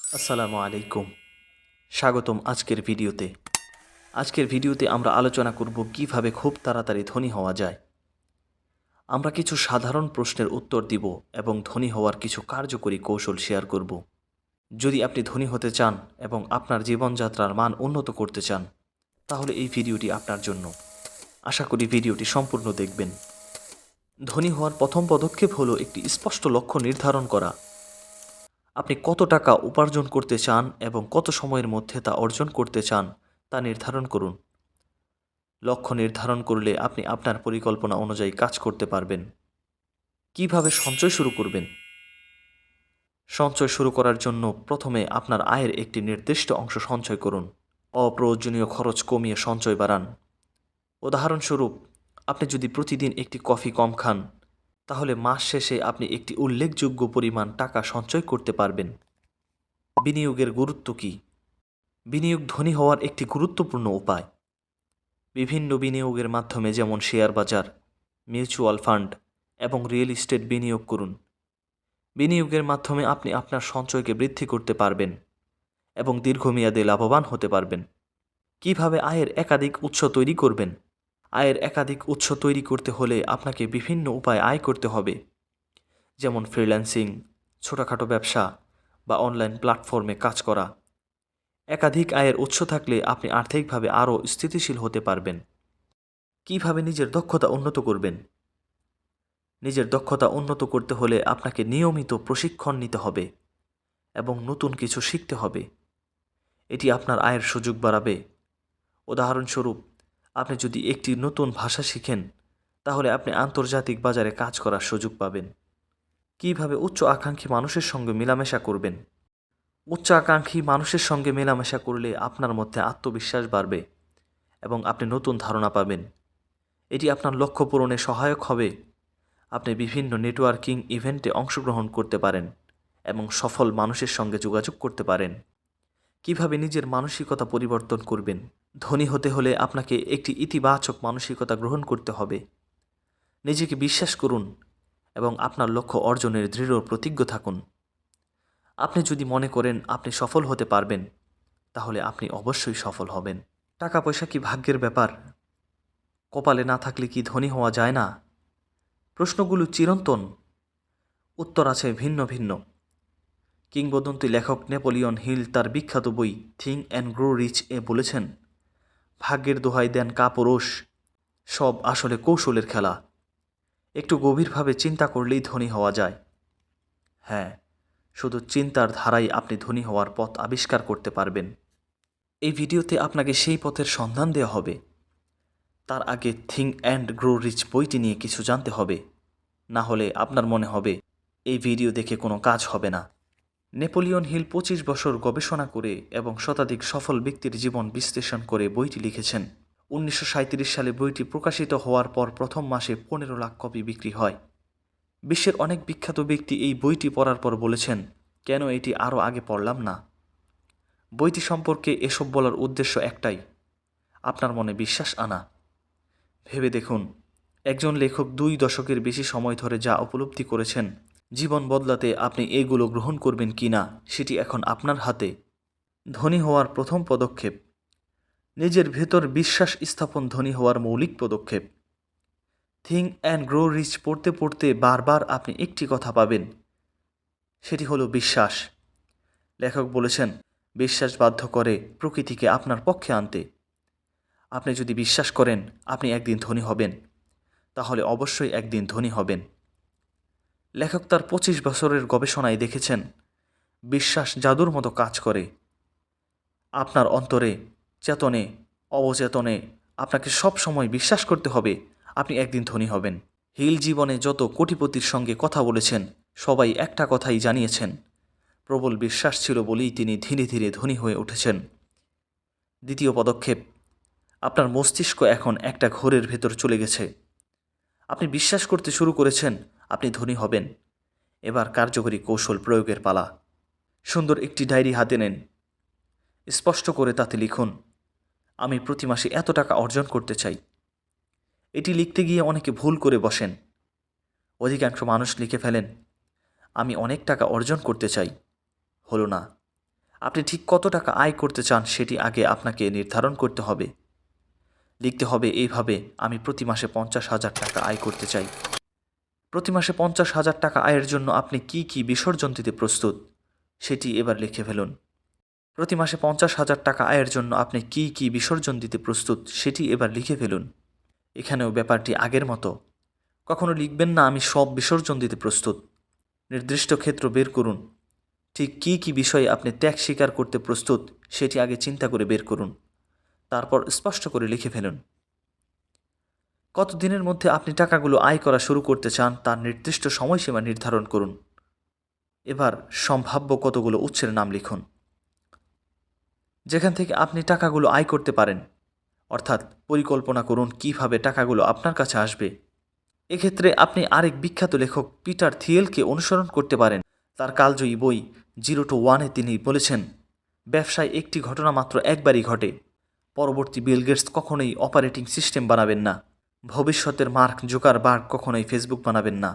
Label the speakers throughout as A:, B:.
A: আসসালামু আলাইকুম। স্বাগতম আজকের ভিডিওতে আমরা আলোচনা করব কিভাবে খুব তাড়াতাড়ি ধনী হওয়া যায়। আমরা কিছু সাধারণ প্রশ্নের উত্তর দিব এবং ধনী হওয়ার কিছু কার্যকরী কৌশল শেয়ার করব। যদি আপনি ধনী হতে চান এবং আপনার জীবনযাত্রার মান উন্নত করতে চান, তাহলে এই ভিডিওটি আপনার জন্য। আশা করি ভিডিওটি সম্পূর্ণ দেখবেন। ধনী হওয়ার প্রথম পদক্ষেপ হলো একটি স্পষ্ট লক্ষ্য নির্ধারণ করা। আপনি কত টাকা উপার্জন করতে চান এবং কত সময়ের মধ্যে তা অর্জন করতে চান তা নির্ধারণ করুন। লক্ষ্য নির্ধারণ করলে আপনি আপনার পরিকল্পনা অনুযায়ী কাজ করতে পারবেন। কিভাবে সঞ্চয় শুরু করবেন? সঞ্চয় শুরু করার জন্য প্রথমে আপনার আয়ের একটি নির্দিষ্ট অংশ সঞ্চয় করুন। অপ্রয়োজনীয় খরচ কমিয়ে সঞ্চয় বাড়ান। উদাহরণস্বরূপ, আপনি যদি প্রতিদিন একটি কফি কম খান, তাহলে মাস শেষে আপনি একটি উল্লেখযোগ্য পরিমাণ টাকা সঞ্চয় করতে পারবেন। বিনিয়োগের গুরুত্ব কী? বিনিয়োগ ধনী হওয়ার একটি গুরুত্বপূর্ণ উপায়। বিভিন্ন বিনিয়োগের মাধ্যমে যেমন শেয়ার বাজার, মিউচুয়াল ফান্ড এবং রিয়েল এস্টেট বিনিয়োগ করুন। বিনিয়োগের মাধ্যমে আপনি আপনার সঞ্চয়কে বৃদ্ধি করতে পারবেন এবং দীর্ঘমেয়াদে লাভবান হতে পারবেন। কিভাবে আয়ের একাধিক উৎস তৈরি করবেন? আয়ের একাধিক উৎস তৈরি করতে হলে আপনাকে বিভিন্ন উপায়ে আয় করতে হবে, যেমন ফ্রিল্যান্সিং, ছোটোখাটো ব্যবসা বা অনলাইন প্ল্যাটফর্মে কাজ করা। একাধিক আয়ের উৎস থাকলে আপনি আর্থিকভাবে আরও স্থিতিশীল হতে পারবেন। কিভাবে নিজের দক্ষতা উন্নত করবেন? নিজের দক্ষতা উন্নত করতে হলে আপনাকে নিয়মিত প্রশিক্ষণ নিতে হবে এবং নতুন কিছু শিখতে হবে। এটি আপনার আয়ের সুযোগ বাড়াবে। উদাহরণস্বরূপ, আপনি যদি একটি নতুন ভাষা শিখেন, তাহলে আপনি আন্তর্জাতিক বাজারে কাজ করার সুযোগ পাবেন। কিভাবে উচ্চ আকাঙ্ক্ষী মানুষের সঙ্গে মেলামেশা করবেন? উচ্চ আকাঙ্ক্ষী মানুষের সঙ্গে মেলামেশা করলে আপনার মধ্যে আত্মবিশ্বাস বাড়বে এবং আপনি নতুন ধারণা পাবেন। এটি আপনার লক্ষ্য পূরণে সহায়ক হবে। আপনি বিভিন্ন নেটওয়ার্কিং ইভেন্টে অংশগ্রহণ করতে পারেন এবং সফল মানুষের সঙ্গে যোগাযোগ করতে পারেন। কিভাবে নিজের মানসিকতা পরিবর্তন করবেন? ধনী হতে হলে আপনাকে একটি ইতিবাচক মানসিকতা গ্রহণ করতে হবে। নিজেকে বিশ্বাস করুন এবং আপনার লক্ষ্য অর্জনের দৃঢ় প্রতিজ্ঞ থাকুন। আপনি যদি মনে করেন আপনি সফল হতে পারবেন, তাহলে আপনি অবশ্যই সফল হবেন। টাকা পয়সা কি ভাগ্যের ব্যাপার? কপালে না থাকলে কি ধনী হওয়া যায় না? প্রশ্নগুলো চিরন্তন, উত্তর আছে ভিন্ন ভিন্ন। কিংবদন্তি লেখক নেপোলিয়ন হিল তার বিখ্যাত বই থিঙ্ক অ্যান্ড গ্রো রিচ এ বলেছেন, ভাগ্যের দোহাই দেন কাপুরুষ, সব আসলে কৌশলের খেলা। একটু গভীরভাবে চিন্তা করলেই ধনী হওয়া যায়। হ্যাঁ, শুধু চিন্তার ধারাই আপনি ধনী হওয়ার পথ আবিষ্কার করতে পারবেন। এই ভিডিওতে আপনাকে সেই পথের সন্ধান দেওয়া হবে। তার আগে থিঙ্ক অ্যান্ড গ্রো রিচ বইটি নিয়ে কিছু জানতে হবে, না হলে আপনার মনে হবে এই ভিডিও দেখে কোনো কাজ হবে না। নেপোলিয়ন হিল 25 বছর গবেষণা করে এবং শতাধিক সফল ব্যক্তির জীবন বিশ্লেষণ করে বইটি লিখেছেন। 1937 সালে বইটি প্রকাশিত হওয়ার পর প্রথম মাসে 15 লাখ কপি বিক্রি হয়। বিশ্বের অনেক বিখ্যাত ব্যক্তি এই বইটি পড়ার পর বলেছেন, কেন এটি আরও আগে পড়লাম না। বইটি সম্পর্কে এসব বলার উদ্দেশ্য একটাই, আপনার মনে বিশ্বাস আনা। ভেবে দেখুন, একজন লেখক 2 দশকের বেশি সময় ধরে যা উপলব্ধি করেছেন, জীবন বদলাতে আপনি এগুলো গ্রহণ করবেন কি না সেটি এখন আপনার হাতে। ধনী হওয়ার প্রথম পদক্ষেপ। নিজের ভেতর বিশ্বাস স্থাপন ধনী হওয়ার মৌলিক পদক্ষেপ। থিঙ্ক অ্যান্ড গ্রো রিচ পড়তে পড়তে বারবার আপনি একটি কথা পাবেন, সেটি হলো বিশ্বাস। লেখক বলেছেন, বিশ্বাস বাধ্য করে প্রকৃতিকে আপনার পক্ষে আনতে। আপনি যদি বিশ্বাস করেন আপনি একদিন ধনী হবেন, তাহলে অবশ্যই একদিন ধনী হবেন। লেখক তার 25 বছরের গবেষণায় দেখেছেন, বিশ্বাস জাদুর মতো কাজ করে। আপনার অন্তরে, চেতনে, অবচেতনে আপনাকে সব সময় বিশ্বাস করতে হবে আপনি একদিন ধনী হবেন। হিল জীবনে যত কোটিপতির সঙ্গে কথা বলেছেন, সবাই একটা কথাই জানিয়েছেন, প্রবল বিশ্বাস ছিল বলেই তিনি ধীরে ধীরে ধনী হয়ে উঠেছেন। দ্বিতীয় পদক্ষেপ, আপনার মস্তিষ্ক এখন একটা ঘোরের ভেতর চলে গেছে। আপনি বিশ্বাস করতে শুরু করেছেন আপনি ধনী হবেন। এবার কার্যকরী কৌশল প্রয়োগের পালা। সুন্দর একটি ডায়েরি হাতে নেন। স্পষ্ট করে তাতে লিখুন, আমি প্রতি মাসে এত টাকা অর্জন করতে চাই। এটি লিখতে গিয়ে অনেকে ভুল করে বসেন। অধিকাংশ মানুষ লিখে ফেলেন, আমি অনেক টাকা অর্জন করতে চাই, হলো না। আপনি ঠিক কত টাকা আয় করতে চান সেটি আগে আপনাকে নির্ধারণ করতে হবে। লিখতে হবে এইভাবে, আমি প্রতি মাসে 50,000 টাকা আয় করতে চাই। প্রতি মাসে 50,000 টাকা আয়ের জন্য আপনি কি কি বিসর্জন দিতে প্রস্তুত সেটি এবার লিখে ফেলুন। প্রতি মাসে 50,000 টাকা আয়ের জন্য আপনি কি কি বিসর্জন দিতে প্রস্তুত সেটি এবার লিখে ফেলুন। এখানেও ব্যাপারটি আগের মতো, কখনো লিখবেন না আমি সব বিসর্জন দিতে প্রস্তুত। নির্দিষ্ট ক্ষেত্র বের করুন। ঠিক কি কি বিষয়ে আপনি ত্যাগ স্বীকার করতে প্রস্তুত সেটি আগে চিন্তা করে বের করুন, তারপর স্পষ্ট করে লিখে ফেলুন। কত দিনের মধ্যে আপনি টাকাগুলো আয় করা শুরু করতে চান তার নির্দিষ্ট সময়সীমা নির্ধারণ করুন। এবার সম্ভাব্য কতগুলো উৎসের নাম লিখুন যেখান থেকে আপনি টাকাগুলো আয় করতে পারেন, অর্থাৎ পরিকল্পনা করুন কিভাবে টাকাগুলো আপনার কাছে আসবে। এক্ষেত্রে আপনি আরেক বিখ্যাত লেখক পিটার থিয়েলকে অনুসরণ করতে পারেন। তার কালজয়ী বই 0 to 1-এ তিনি বলেছেন, ব্যবসায় একটি ঘটনা মাত্র একবারই ঘটে। পরবর্তী বিল গেটস কখনোই অপারেটিং সিস্টেম বানাবেন না। ভবিষ্যতের মার্ক জুকারবার্গ কখনোই ফেসবুক বানাবেন না।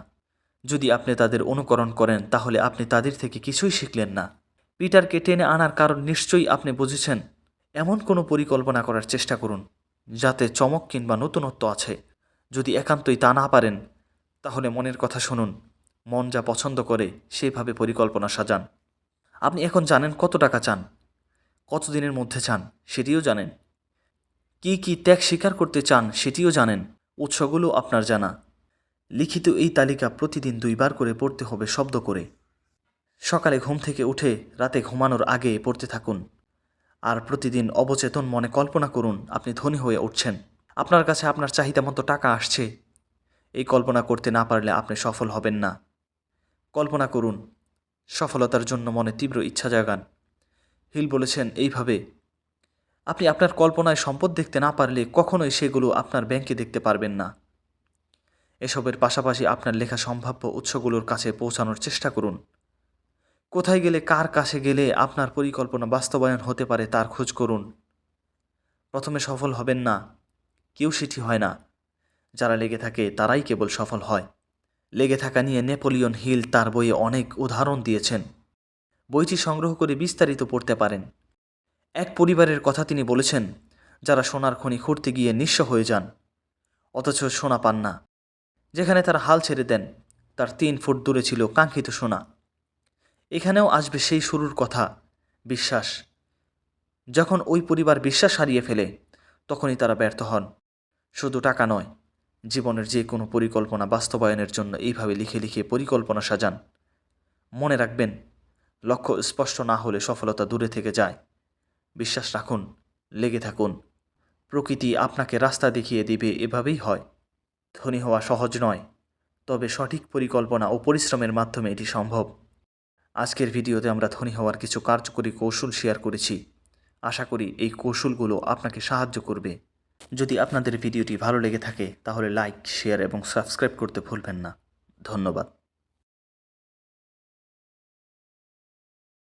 A: যদি আপনি তাদের অনুকরণ করেন তাহলে আপনি তাদের থেকে কিছুই শিখলেন না। পিটারকে টেনে আনার কারণ নিশ্চয়ই আপনি বুঝেছেন। এমন কোনো পরিকল্পনা করার চেষ্টা করুন যাতে চমক কিংবা নতুনত্ব আছে। যদি একান্তই তা না পারেন তাহলে মনের কথা শুনুন। মন যা পছন্দ করে সেইভাবে পরিকল্পনা সাজান। আপনি এখন জানেন কত টাকা চান, কত দিনের মধ্যে চান সেটিও জানেন, কি কি ত্যাগ স্বীকার করতে চান সেটিও জানেন, উৎসগুলো আপনার জানা। লিখিত এই তালিকা প্রতিদিন 2 বার করে পড়তে হবে শব্দ করে। সকালে ঘুম থেকে উঠে রাতে ঘুমানোর আগে পড়তে থাকুন। আর প্রতিদিন অবচেতন মনে কল্পনা করুন আপনি ধনী হয়ে উঠছেন, আপনার কাছে আপনার চাহিদা মতো টাকা আসছে। এই কল্পনা করতে না পারলে আপনি সফল হবেন না। কল্পনা করুন, সফলতার জন্য মনে তীব্র ইচ্ছা জাগান। হিল বলেছেন এইভাবে, আপনি আপনার কল্পনায় সম্পদ দেখতে না পারলে কখনোই সেগুলো আপনার ব্যাংকে দেখতে পারবেন না। এসবের পাশাপাশি আপনার লেখা সম্ভাব্য উৎসগুলোর কাছে পৌঁছানোর চেষ্টা করুন। কোথায় গেলে, কার কাছে গেলে আপনার পরিকল্পনা বাস্তবায়ন হতে পারে তার খোঁজ করুন। প্রথমে সফল হবেন না, কেউ সেটি হয় না। যারা লেগে থাকে তারাই কেবল সফল হয়। লেগে থাকা নিয়ে নেপোলিয়ন হিল তার বইয়ে অনেক উদাহরণ দিয়েছেন। বইটি সংগ্রহ করে বিস্তারিত পড়তে পারেন। এক পরিবারের কথা তিনি বলেছেন যারা সোনার খনি খুঁড়তে গিয়ে নিঃস্ব হয়ে যান, অথচ সোনা পান না। যেখানে তারা হাল ছেড়ে দেন তার 3 ফুট দূরে ছিল কাঙ্ক্ষিত সোনা। এখানেও আসবে সেই শুরুর কথা, বিশ্বাস। যখন ওই পরিবার বিশ্বাস হারিয়ে ফেলে তখনই তারা ব্যর্থ হন। শুধু টাকা নয়, জীবনের যে কোনো পরিকল্পনা বাস্তবায়নের জন্য এইভাবে লিখে লিখে পরিকল্পনা সাজান। মনে রাখবেন, লক্ষ্য স্পষ্ট না হলে সফলতা দূরে থেকে যায়। বিশ্বাস রাখুন, লেগে থাকুন, প্রকৃতি আপনাকে রাস্তা দেখিয়ে দিবে। এভাবেই হয়। ধনী হওয়া সহজ নয়, তবে সঠিক পরিকল্পনা ও পরিশ্রমের মাধ্যমে এটি সম্ভব। আজকের ভিডিওতে আমরা ধনী হওয়ার কিছু কার্যকরী কৌশল শেয়ার করেছি। আশা করি এই কৌশলগুলো আপনাকে সাহায্য করবে। যদি আপনাদের ভিডিওটি ভালো লেগে থাকে তাহলে লাইক, শেয়ার এবং সাবস্ক্রাইব করতে ভুলবেন না। ধন্যবাদ।